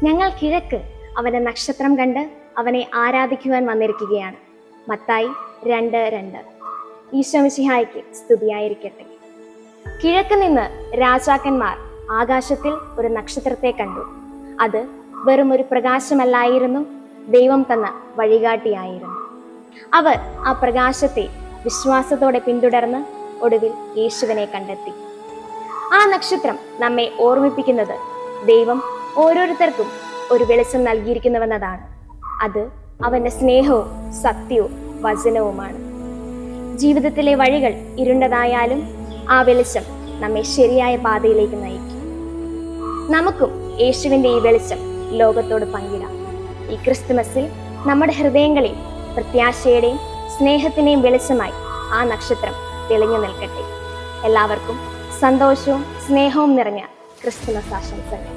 ഞങ്ങൾ കിഴക്ക് അവന്റെ നക്ഷത്രം കണ്ട് അവനെ ആരാധിക്കുവാൻ വന്നിരിക്കുകയാണ്. മത്തായി 2:2. ഈശോമിശിഹായ്ക്ക് സ്തുതിയായിരിക്കട്ടെ. കിഴക്ക് നിന്ന് രാജാക്കന്മാർ ആകാശത്തിൽ ഒരു നക്ഷത്രത്തെ കണ്ടു. അത് വെറും ഒരു പ്രകാശമല്ലായിരുന്നു, ദൈവം തന്ന വഴികാട്ടിയായിരുന്നു. അവർ ആ പ്രകാശത്തെ വിശ്വാസത്തോടെ പിന്തുടർന്ന് ഒടുവിൽ യേശുവിനെ കണ്ടെത്തി. ആ നക്ഷത്രം നമ്മെ ഓർമ്മിപ്പിക്കുന്നത് ദൈവം ഓരോരുത്തർക്കും ഒരു വെളിച്ചം നൽകിയിരിക്കുന്നുവെന്നതാണ്. അത് അവന്റെ സ്നേഹവും സത്യവും വചനവുമാണ്. ജീവിതത്തിലെ വഴികൾ ഇരുണ്ടതായാലും ആ വെളിച്ചം നമ്മെ ശരിയായ പാതയിലേക്ക് നയിക്കും. നമുക്കും യേശുവിന്റെ ഈ വെളിച്ചം ലോകത്തോട് പങ്കിടാം. ഈ ക്രിസ്തുമസിൽ നമ്മുടെ ഹൃദയങ്ങളിൽ പ്രത്യാശയുടെയും സ്നേഹത്തിന്റെയും വെളിച്ചമായി ആ നക്ഷത്രം തെളിഞ്ഞു നിൽക്കട്ടെ. എല്ലാവർക്കും സന്തോഷവും സ്നേഹവും നിറഞ്ഞ ക്രിസ്തുമസ് ആശംസകൾ.